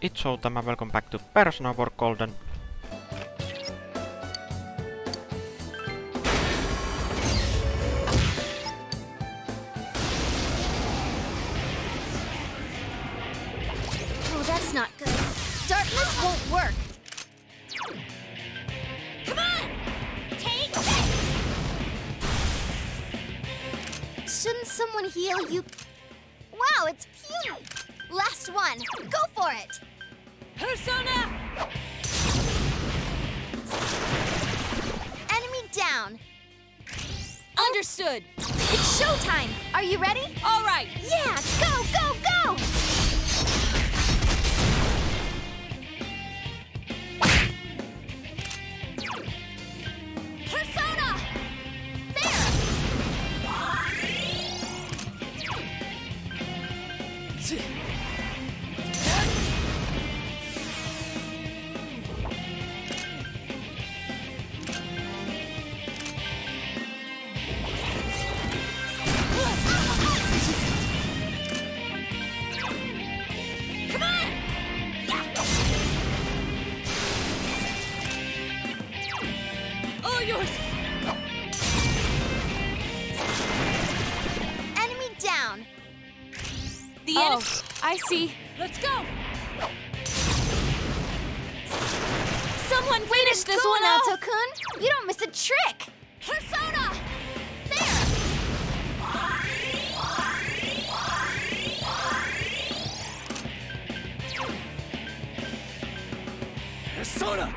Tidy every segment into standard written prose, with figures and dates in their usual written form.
It's showtime and welcome back to Persona 4 Golden. Oh, that's not good. Darkness won't work. Come on! Take this! Shouldn't someone heal you? Wow, it's puny! Last one! Go for it! Persona! Enemy down! Understood! It's showtime! Are you ready? All right! Yeah! Go, go, go! Persona! There! Come on! Yeah! All yours! Enemy down! The enemy. I see. Let's go! Someone finish this one off! Naoto-kun! You don't miss a trick! Persona! There! Persona!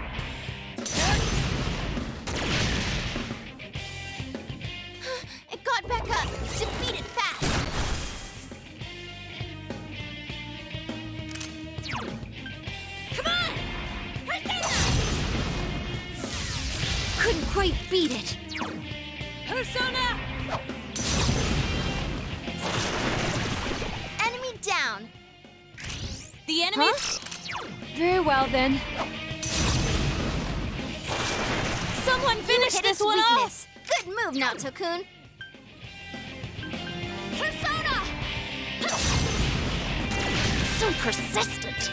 It got back up! Defeat it fast! Come on! Persona! Couldn't quite beat it! Persona! Enemy down! The enemy? Huh? Very well then. Someone finish this one off! Good move, Naoto-kun! Persona! So persistent!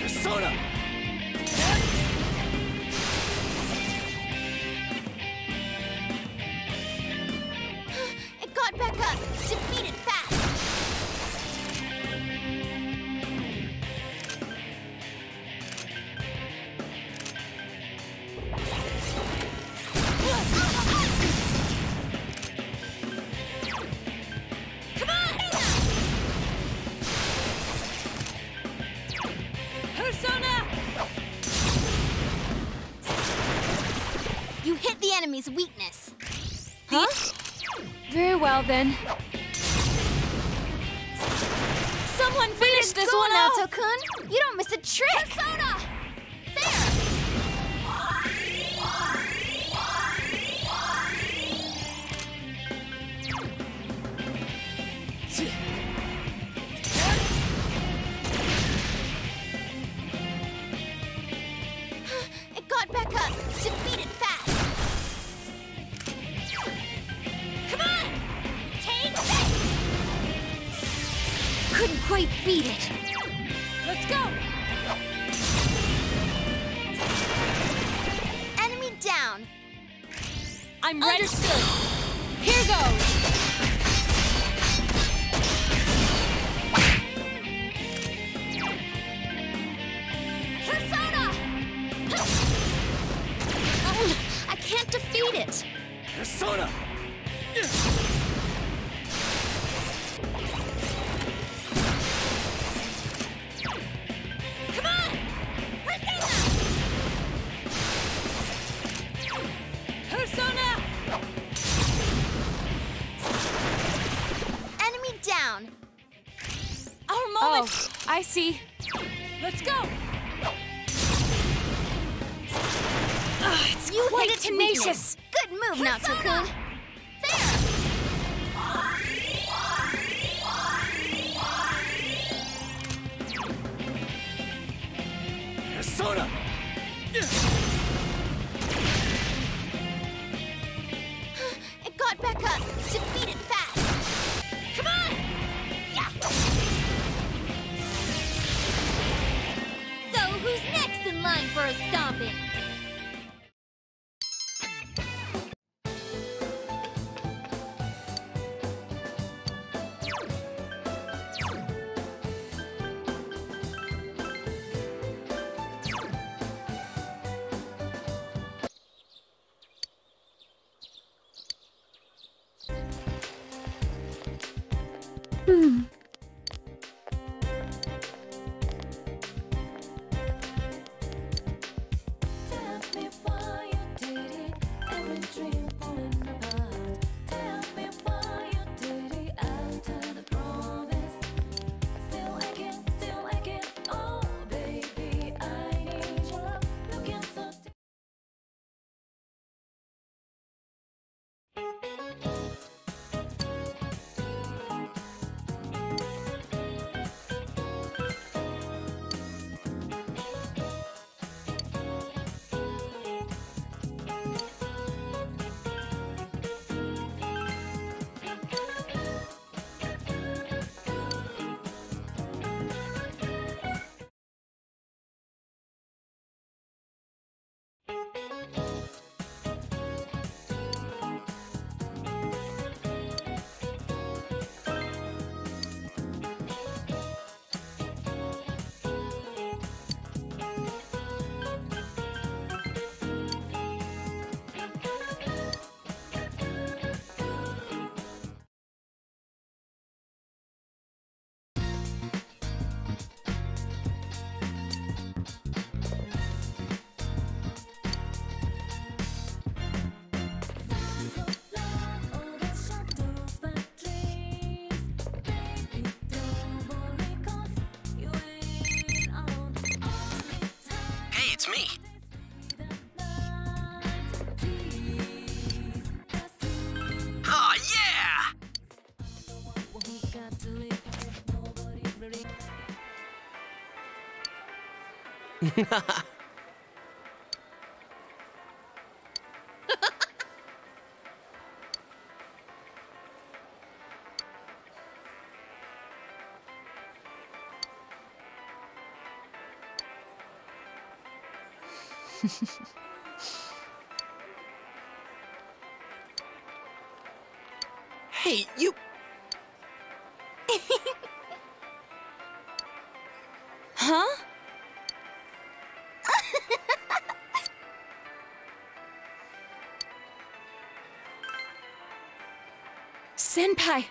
Persona! It got back up! Defeat it fast! Come on! Persona! You hit the enemy's weakness. Huh? Very well then. Someone finish this one off! Naoto-kun! You don't miss a trick! Persona! There! It got back up! Defeat it fast! Come on! Take this! Couldn't quite beat it! Let's go! Enemy down! I'm ready! Understood! Here goes! Persona! Oh, I can't defeat it! Persona! Come on! Persona! Persona! Enemy down! Our moment! Oh, I see. Let's go! It's you quite tenacious! Good move, Naoto-kun! There! Persona! It got back up! Defeat it fast! Come on! Yeah! for a stomping. It's me. Oh, yeah! Hey, you... Huh? Senpai!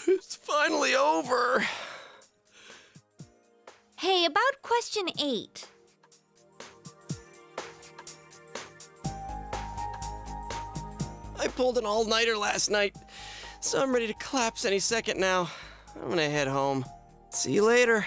It's finally over. Hey, about question 8. I pulled an all-nighter last night. So I'm ready to collapse any second now. I'm gonna head home. See you later.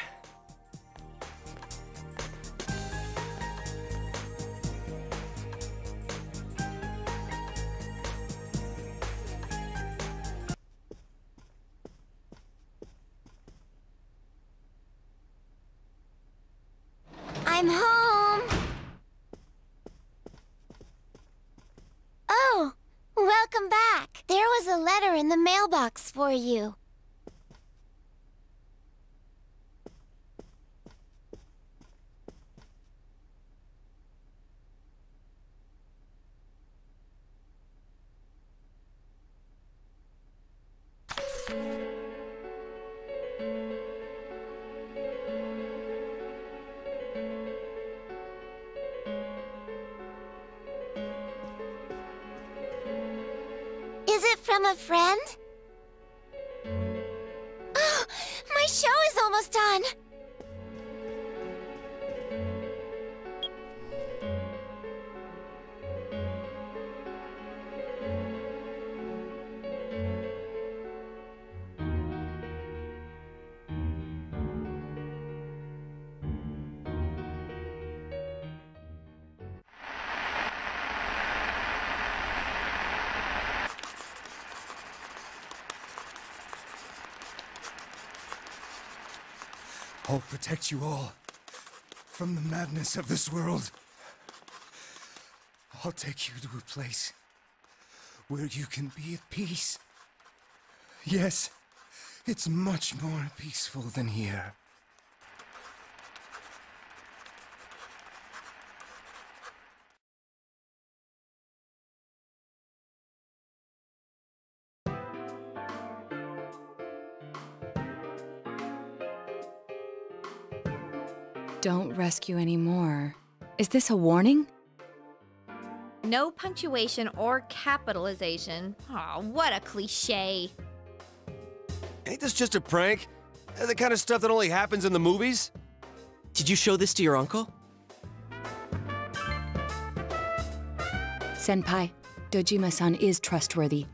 I'm home. Oh, welcome back. There was a letter in the mailbox for you. Is it from a friend? Oh, my show is almost done. I'll protect you all from the madness of this world. I'll take you to a place where you can be at peace. Yes, it's much more peaceful than here. Don't rescue anymore. Is this a warning? No punctuation or capitalization. Aw, what a cliche. Ain't this just a prank? The kind of stuff that only happens in the movies? Did you show this to your uncle? Senpai, Dojima-san is trustworthy.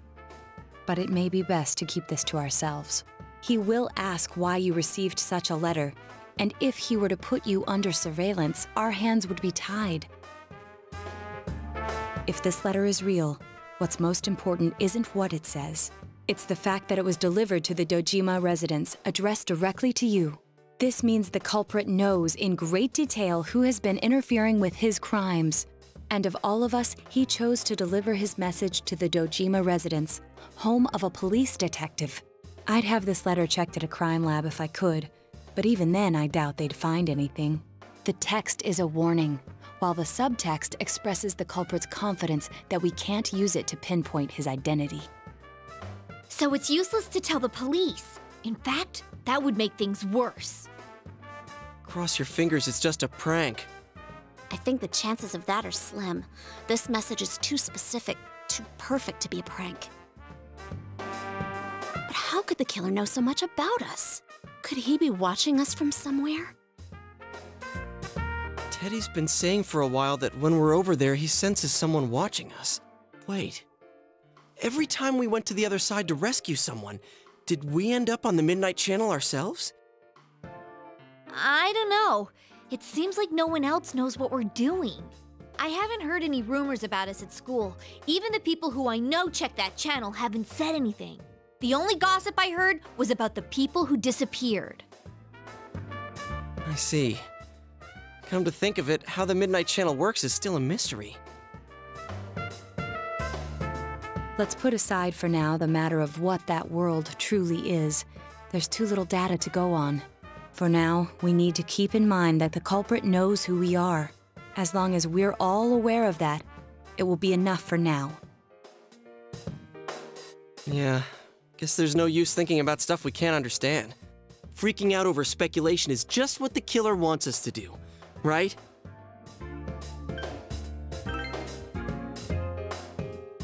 But it may be best to keep this to ourselves. He will ask why you received such a letter, and if he were to put you under surveillance, our hands would be tied. If this letter is real, what's most important isn't what it says. It's the fact that it was delivered to the Dojima residence, addressed directly to you. This means the culprit knows in great detail who has been interfering with his crimes. And of all of us, he chose to deliver his message to the Dojima residence, home of a police detective. I'd have this letter checked at a crime lab if I could, but even then I doubt they'd find anything. The text is a warning, while the subtext expresses the culprit's confidence that we can't use it to pinpoint his identity. So it's useless to tell the police. In fact, that would make things worse. Cross your fingers, it's just a prank. I think the chances of that are slim. This message is too specific, too perfect to be a prank. But how could the killer know so much about us? Could he be watching us from somewhere? Teddy's been saying for a while that when we're over there, he senses someone watching us. Wait. Every time we went to the other side to rescue someone, did we end up on the Midnight Channel ourselves? I don't know. It seems like no one else knows what we're doing. I haven't heard any rumors about us at school. Even the people who I know check that channel haven't said anything. The only gossip I heard was about the people who disappeared. I see. Come to think of it, how the Midnight Channel works is still a mystery. Let's put aside for now the matter of what that world truly is. There's too little data to go on. For now, we need to keep in mind that the culprit knows who we are. As long as we're all aware of that, it will be enough for now. Yeah, guess there's no use thinking about stuff we can't understand. Freaking out over speculation is just what the killer wants us to do, right?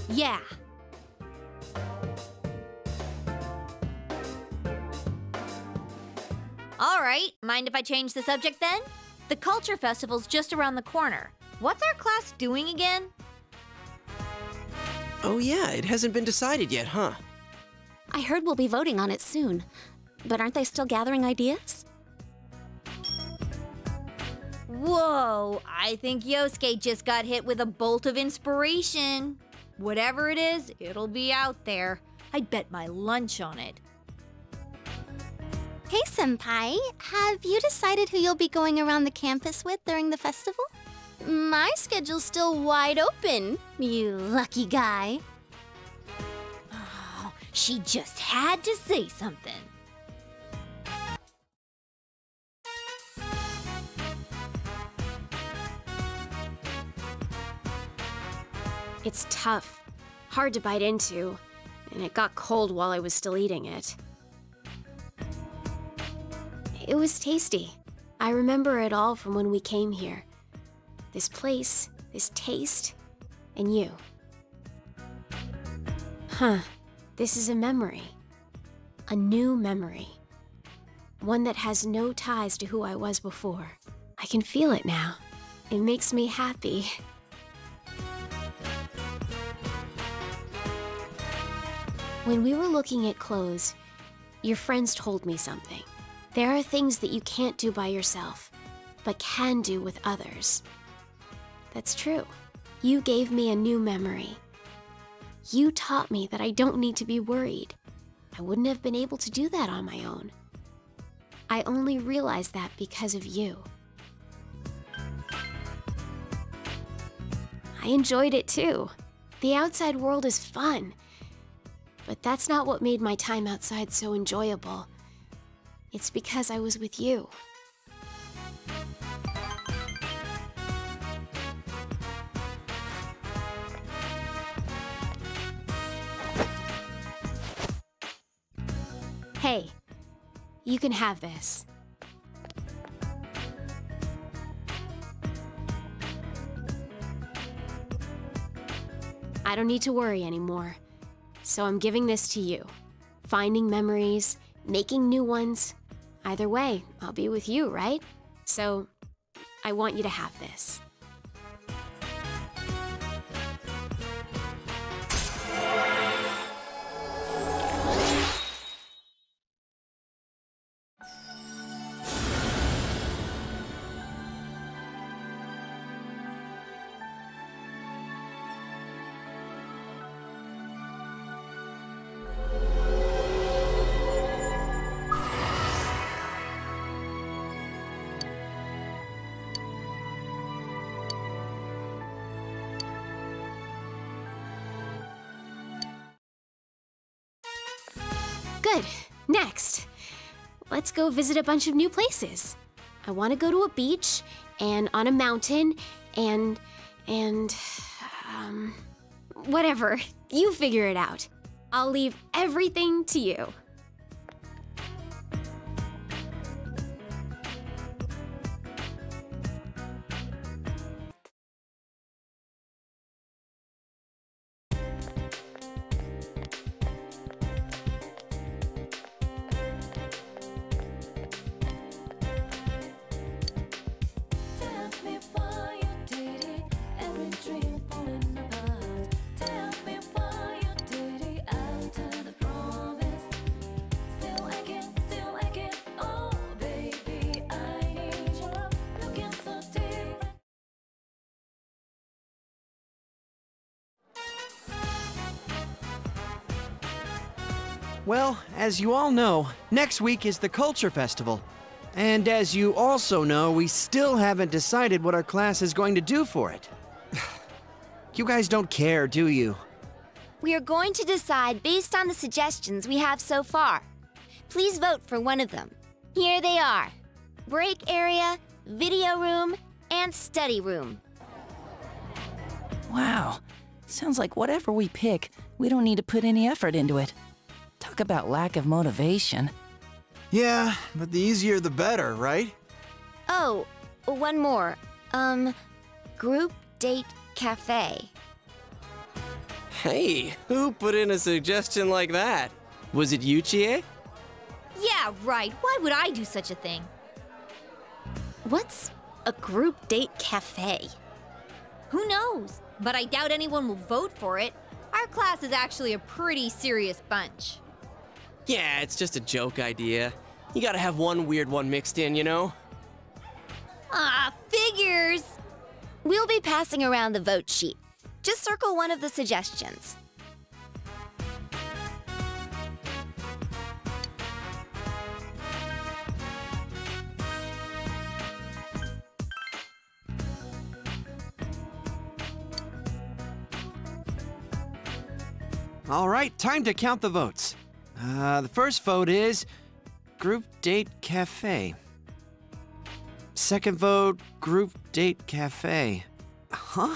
Yeah. All right, mind if I change the subject then? The Culture Festival's just around the corner. What's our class doing again? Oh yeah, it hasn't been decided yet, huh? I heard we'll be voting on it soon. But aren't they still gathering ideas? Whoa, I think Yosuke just got hit with a bolt of inspiration. Whatever it is, it'll be out there. I'd bet my lunch on it. Hey, Senpai, have you decided who you'll be going around the campus with during the festival? My schedule's still wide open, you lucky guy. Oh, she just had to say something. It's tough, hard to bite into, and it got cold while I was still eating it. It was tasty. I remember it all from when we came here. This place, this taste, and you. Huh, this is a memory. A new memory. One that has no ties to who I was before. I can feel it now. It makes me happy. When we were looking at clothes, your friends told me something. There are things that you can't do by yourself, but can do with others. That's true. You gave me a new memory. You taught me that I don't need to be worried. I wouldn't have been able to do that on my own. I only realized that because of you. I enjoyed it too. The outside world is fun. But that's not what made my time outside so enjoyable. It's because I was with you. Hey, you can have this. I don't need to worry anymore. So I'm giving this to you. Finding memories, making new ones. Either way, I'll be with you, right? So I want you to have this. Good. Next, let's go visit a bunch of new places. I want to go to a beach, and on a mountain, and whatever. You figure it out. I'll leave everything to you. Well, as you all know, next week is the Culture Festival. And as you also know, we still haven't decided what our class is going to do for it. You guys don't care, do you? We are going to decide based on the suggestions we have so far. Please vote for one of them. Here they are: break area, video room, and study room. Wow. Sounds like whatever we pick, we don't need to put any effort into it. Talk about lack of motivation. Yeah, but the easier the better, right? Oh, one more. Group date cafe. Hey, who put in a suggestion like that? Was it you, Chie? Yeah, right. Why would I do such a thing? What's a group date cafe? Who knows? But I doubt anyone will vote for it. Our class is actually a pretty serious bunch. Yeah, it's just a joke idea. You gotta have one weird one mixed in, you know? Ah, figures! We'll be passing around the vote sheet. Just circle one of the suggestions. All right, time to count the votes. The first vote is Group Date Cafe. Second vote, Group Date Cafe. Huh?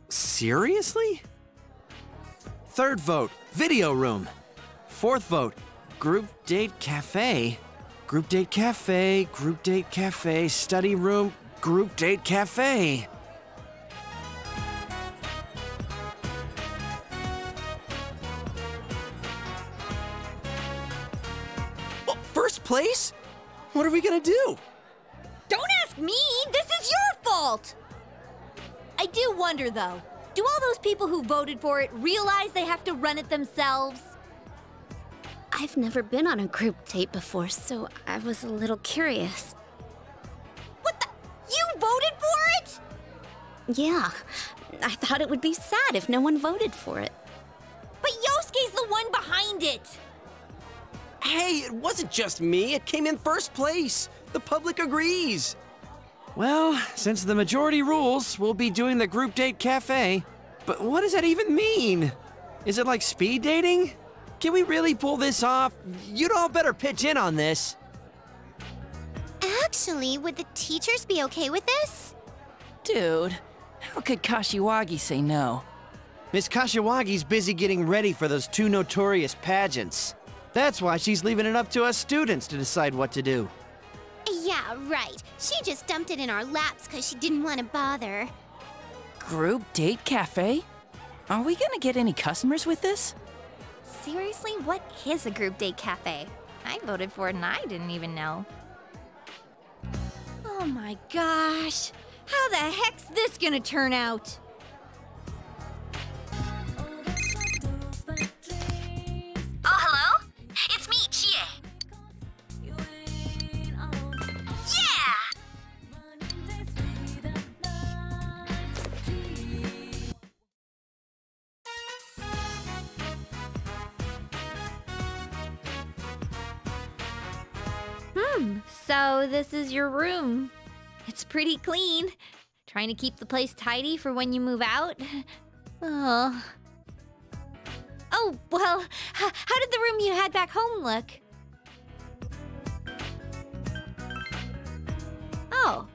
Seriously? Third vote, Video Room. Fourth vote, Group Date Cafe. Group Date Cafe, Group Date Cafe, Study Room, Group Date Cafe. First place? What are we gonna do? Don't ask me! This is your fault! I do wonder, though. Do all those people who voted for it realize they have to run it themselves? I've never been on a group date before, so I was a little curious. What the? You voted for it? Yeah, I thought it would be sad if no one voted for it. But Yosuke's the one behind it! Hey, it wasn't just me. It came in first place. The public agrees. Well, since the majority rules, we'll be doing the Group Date Cafe. But what does that even mean? Is it like speed dating? Can we really pull this off? You'd all better pitch in on this. Actually, would the teachers be okay with this? Dude, how could Kashiwagi say no? Miss Kashiwagi's busy getting ready for those two notorious pageants. That's why she's leaving it up to us students to decide what to do. Yeah, right. She just dumped it in our laps because she didn't want to bother. Group Date Cafe? Are we gonna get any customers with this? Seriously, what is a group date cafe? I voted for it and I didn't even know. Oh my gosh! How the heck's this gonna turn out? Oh, hello? It's me, Chie. Yeah! So this is your room. It's pretty clean. Trying to keep the place tidy for when you move out. Oh. Oh, well, how did the room you had back home look? Oh,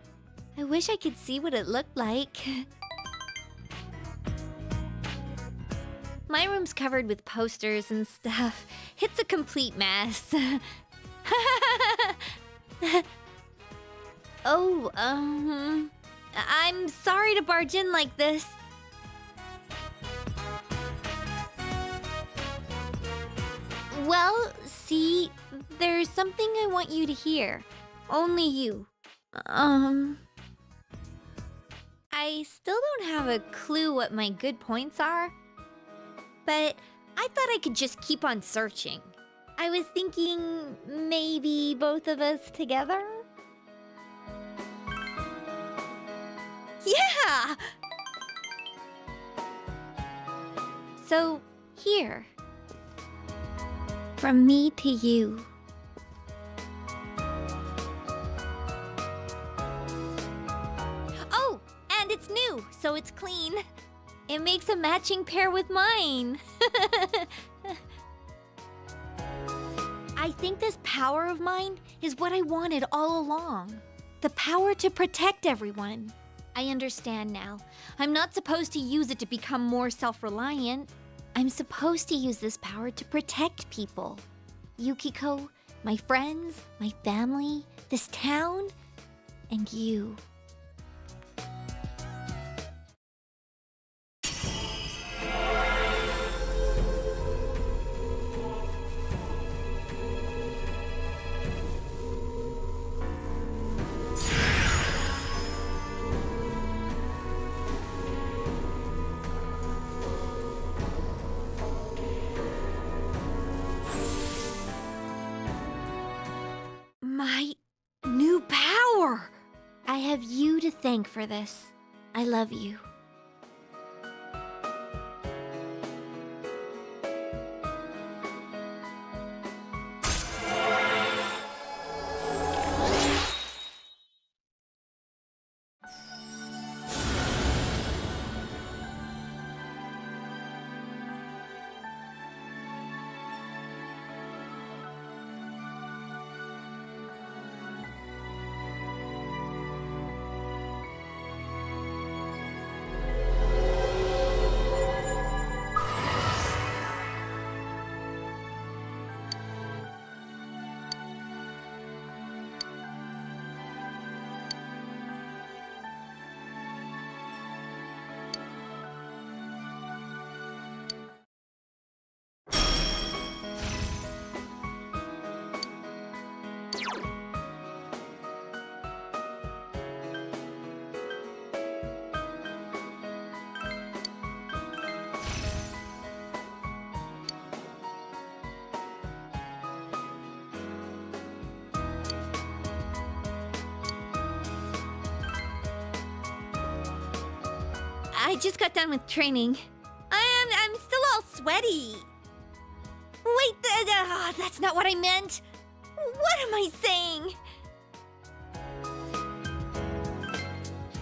I wish I could see what it looked like. My room's covered with posters and stuff. It's a complete mess. Oh, I'm sorry to barge in like this. Well, see, there's something I want you to hear. Only you. I still don't have a clue what my good points are, but I thought I could just keep on searching. I was thinking maybe both of us together? Yeah! So, here. From me to you. Oh, and it's new, so it's clean. It makes a matching pair with mine. I think this power of mine is what I wanted all along. The power to protect everyone. I understand now. I'm not supposed to use it to become more self-reliant. I'm supposed to use this power to protect people. Yukiko, my friends, my family, this town, and you. thank for this. I love you. I just got done with training. I'm still all sweaty. Wait, that's not what I meant. What am I saying?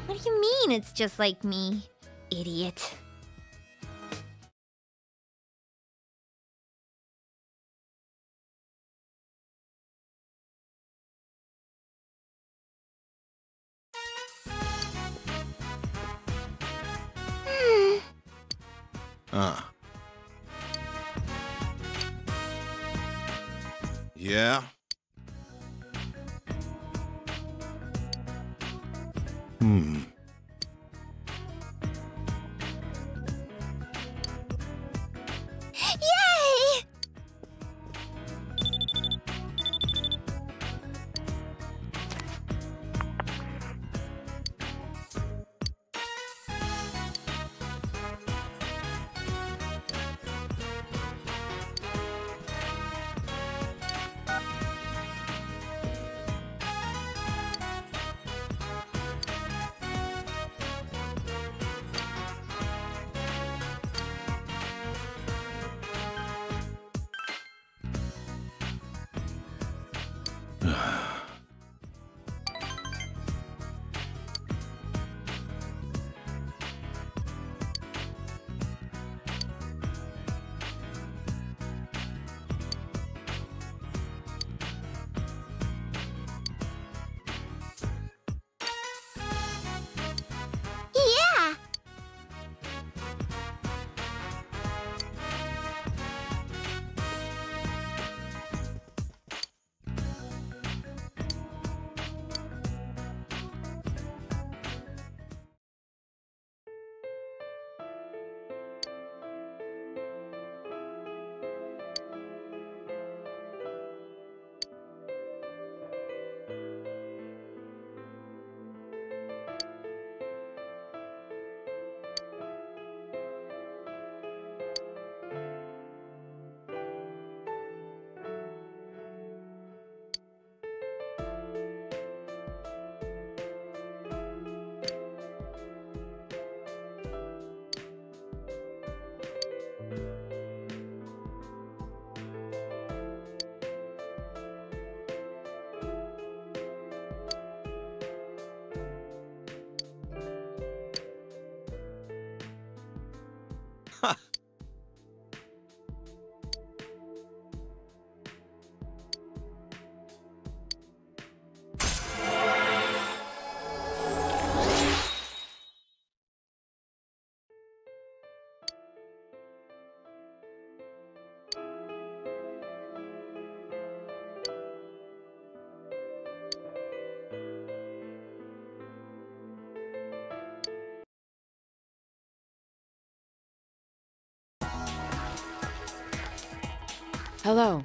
What do you mean it's just like me, idiot? Yeah? Yay! Yeah! Hello.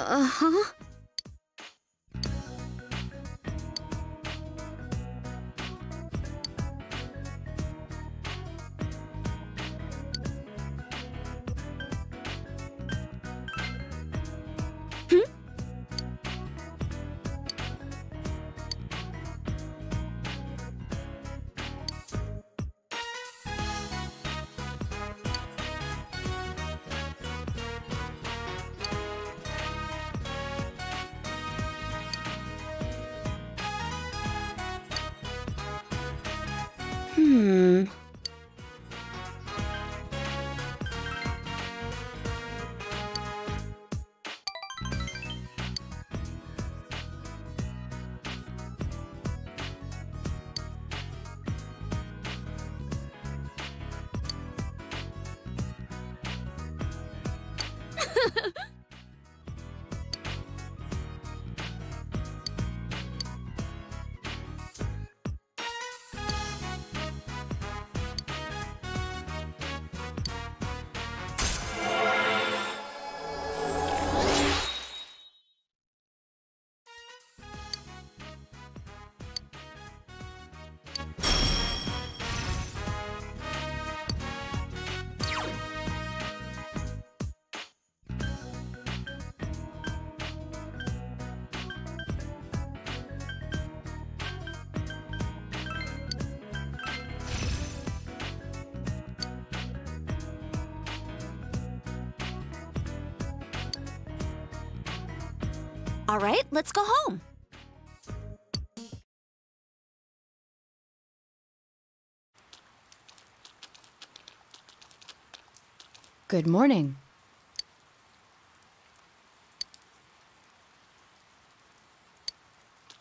Uh-huh. All right, let's go home. Good morning.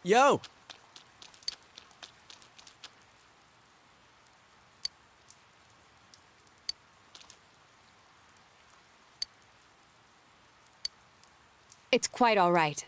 Yo! It's quite all right.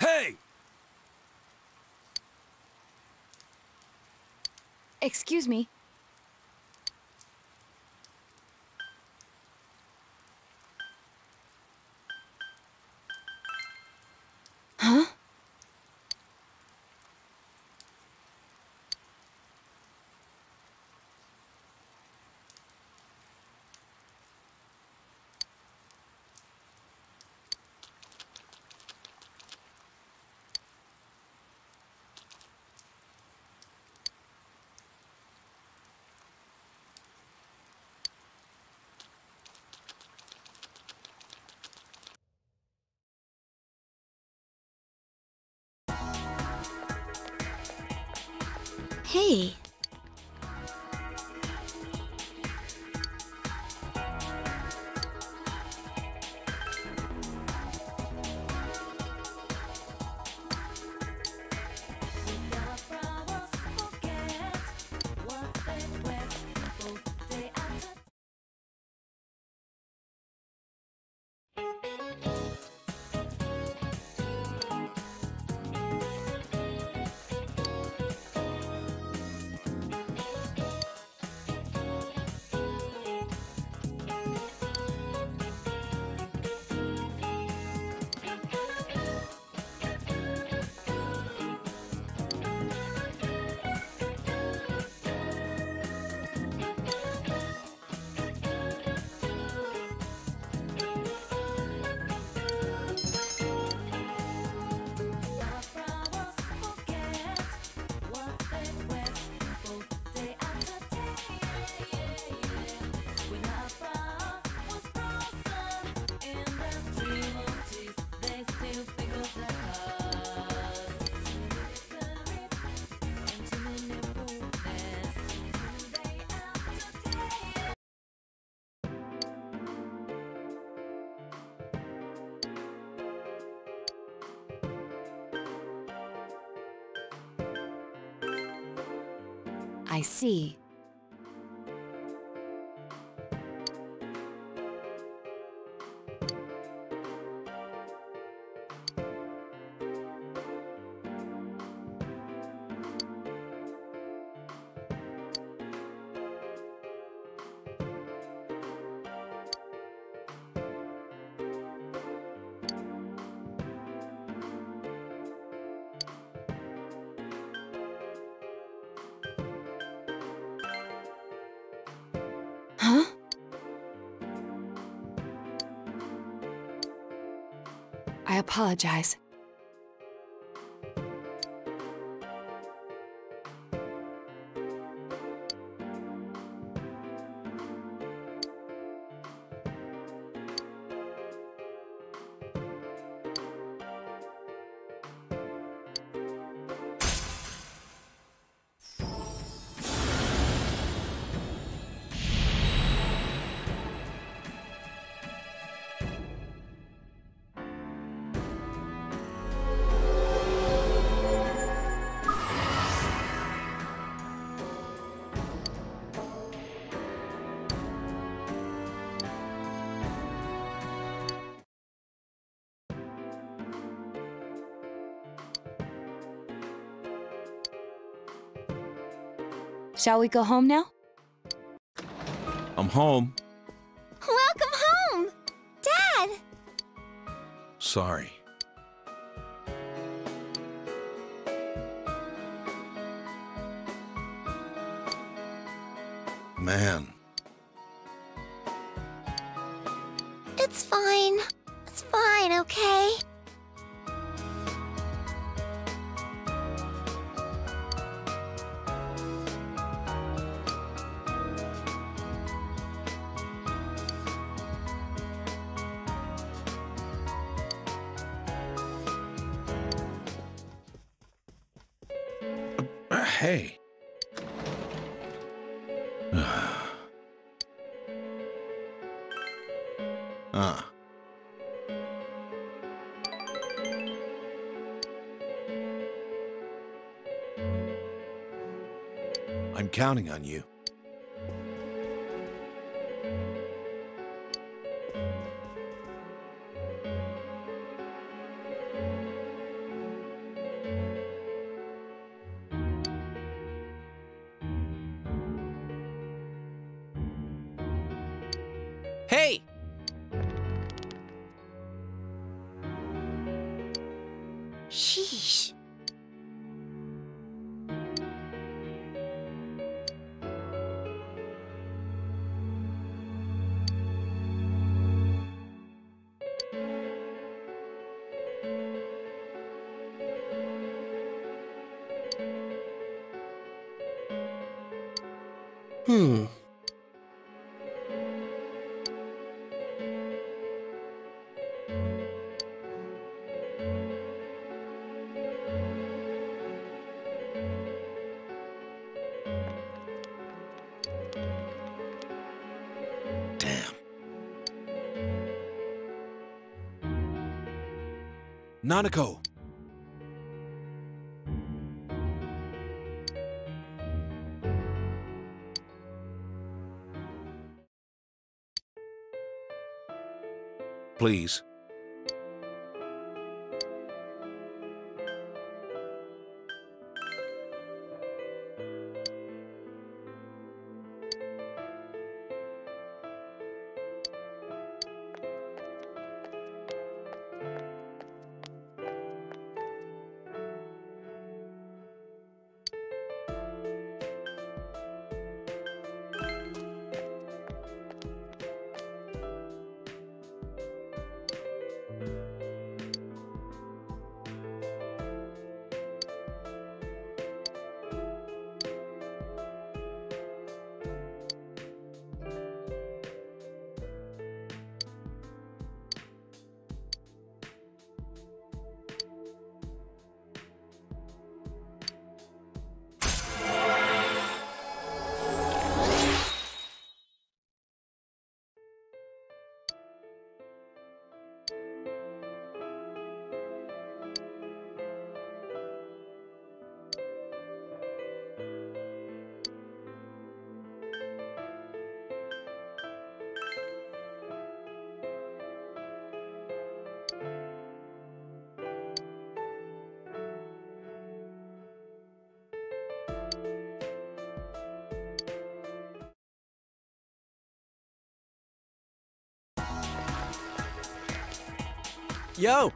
Hey! Excuse me. Huh? Hey. I see. Huh? I apologize. Shall we go home now? I'm home. Welcome home! Dad! Sorry. Man. It's fine. It's fine, okay? Hey. I'm counting on you. Hey! Sheesh. Hmm. Damn. Nanako. Please. Yo!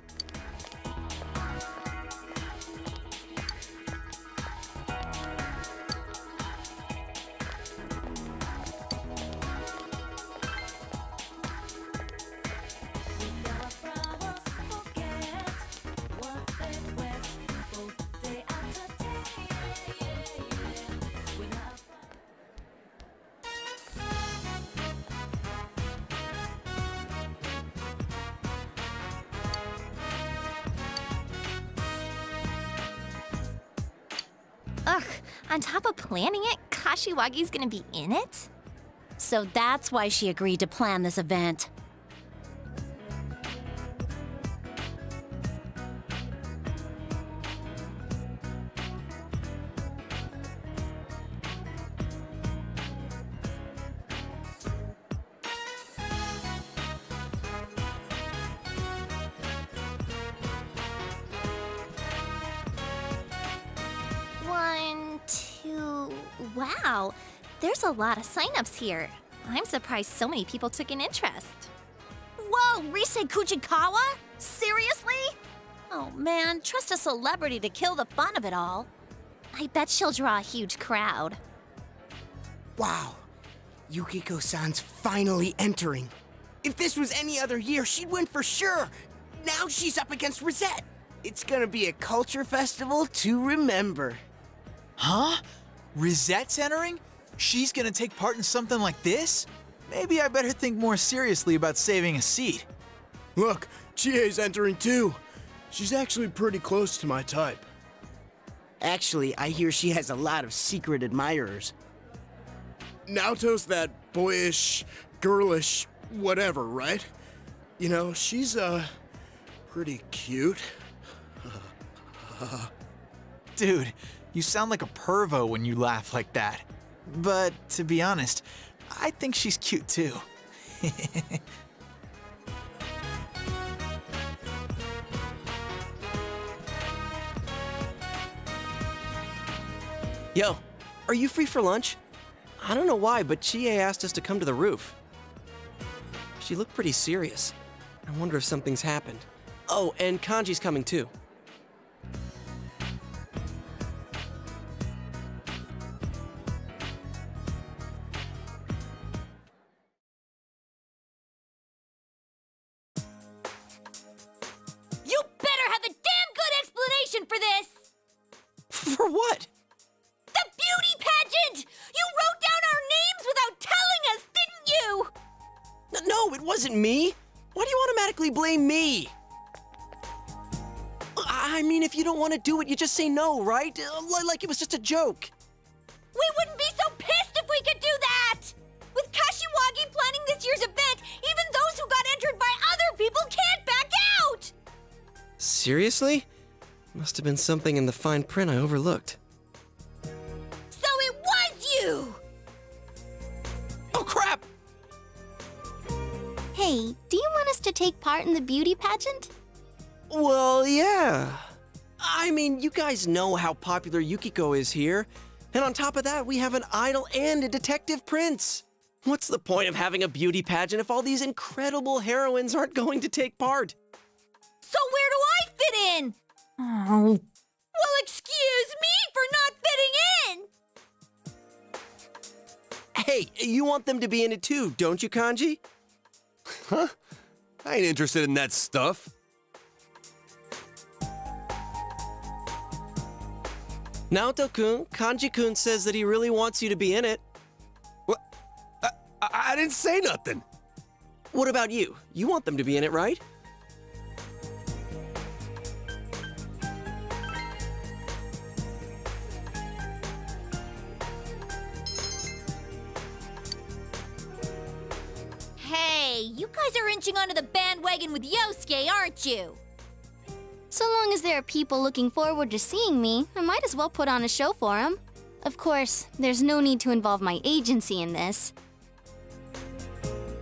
Ugh, on top of planning it, Kashiwagi's gonna be in it? So that's why she agreed to plan this event. Wow, there's a lot of signups here. I'm surprised so many people took an interest. Whoa, Rise Kuchikawa? Seriously? Oh man, trust a celebrity to kill the fun of it all. I bet she'll draw a huge crowd. Wow, Yukiko-san's finally entering. If this was any other year, she'd win for sure. Now she's up against Rosette. It's gonna be a culture festival to remember. Huh? Rosette's entering? She's gonna take part in something like this? Maybe I better think more seriously about saving a seat. Look, Chie's entering too. She's actually pretty close to my type. Actually, I hear she has a lot of secret admirers. Naoto's that boyish, girlish, whatever, right? You know, she's, pretty cute. Dude, you sound like a pervo when you laugh like that. But to be honest, I think she's cute too. Yo, are you free for lunch? I don't know why, but Chie asked us to come to the roof. She looked pretty serious. I wonder if something's happened. Oh, and Kanji's coming too. You better have a damn good explanation for this! For what? The beauty pageant! You wrote down our names without telling us, didn't you? No, it wasn't me. Why do you automatically blame me? I mean, if you don't want to do it, you just say no, right? Like it was just a joke. We wouldn't be so pissed if we could do that! With Kashiwagi planning this year's event, even those who got entered by other people can't back out! Seriously? Must have been something in the fine print I overlooked. So it was you! Oh, crap! Hey, do you want us to take part in the beauty pageant? Well, yeah. I mean, you guys know how popular Yukiko is here. And on top of that, we have an idol and a detective prince. What's the point of having a beauty pageant if all these incredible heroines aren't going to take part? So where do I fit in? Oh. Well, excuse me for not fitting in! Hey, you want them to be in it too, don't you, Kanji? Huh? I ain't interested in that stuff. Naoto-kun, Kanji-kun says that he really wants you to be in it. What? I didn't say nothing. What about you? You want them to be in it, right? Hey, you guys are inching onto the bandwagon with Yosuke, aren't you? So long as there are people looking forward to seeing me, I might as well put on a show for them. Of course, there's no need to involve my agency in this.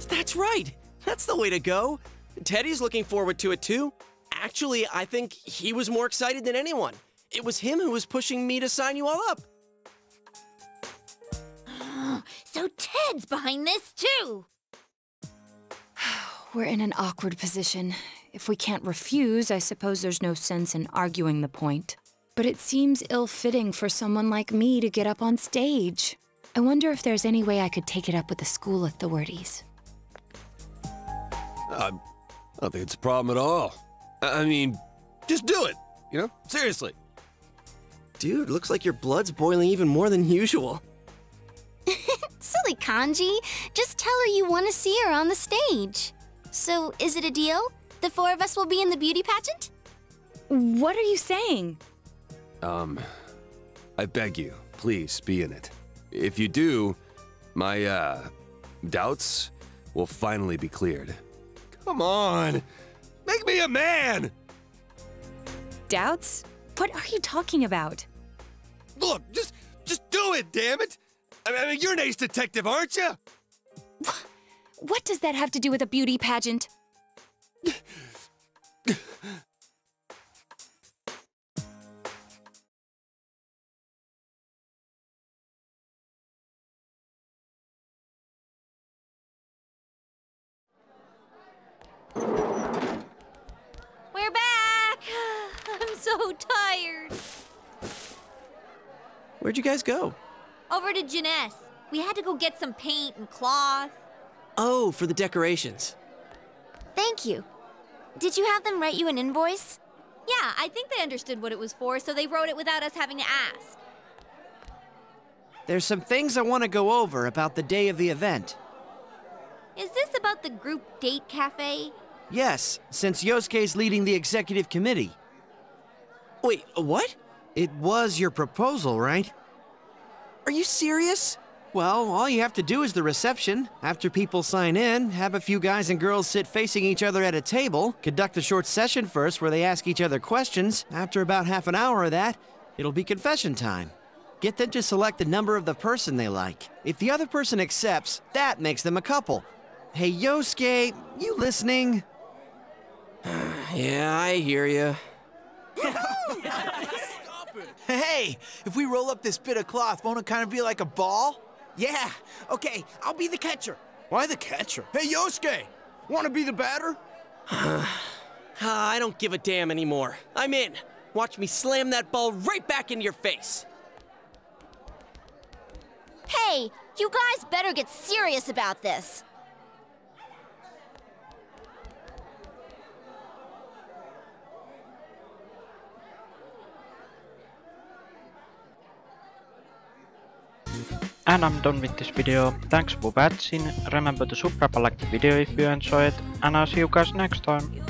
That's right. That's the way to go. Teddy's looking forward to it too. Actually, I think he was more excited than anyone. It was him who was pushing me to sign you all up. So Ted's behind this too! We're in an awkward position. If we can't refuse, I suppose there's no sense in arguing the point. But it seems ill-fitting for someone like me to get up on stage. I wonder if there's any way I could take it up with the school authorities. I don't think it's a problem at all. I mean, just do it, you know? Seriously. Dude, looks like your blood's boiling even more than usual. Silly Kanji. Just tell her you want to see her on the stage. So, is it a deal? The 4 of us will be in the beauty pageant? What are you saying? I beg you, please be in it. If you do, my, doubts will finally be cleared. Come on! Make me a man! Doubts? What are you talking about? Look, just do it, damn it! I mean, you're an ace detective, aren't you? What does that have to do with a beauty pageant? We're back! I'm so tired. Where'd you guys go? Over to Jeunesse. We had to go get some paint and cloth. Oh, for the decorations. Thank you. Did you have them write you an invoice? Yeah, I think they understood what it was for, so they wrote it without us having to ask. There's some things I want to go over about the day of the event. Is this about the group date cafe? Yes, since Yosuke's leading the executive committee. Wait, what? It was your proposal, right? Are you serious? Well, all you have to do is the reception. After people sign in, have a few guys and girls sit facing each other at a table, conduct a short session first where they ask each other questions. After about half an hour of that, it'll be confession time. Get them to select the number of the person they like. If the other person accepts, that makes them a couple. Hey, Yosuke, you listening? Yeah, I hear you. Hey, if we roll up this bit of cloth, won't it kind of be like a ball? Yeah, okay, I'll be the catcher. Why the catcher? Hey, Yosuke! Wanna be the batter? I don't give a damn anymore. I'm in. Watch me slam that ball right back into your face. Hey, you guys better get serious about this. And I'm done with this video. Thanks for watching. Remember to subscribe and like the video if you enjoyed, and I'll see you guys next time.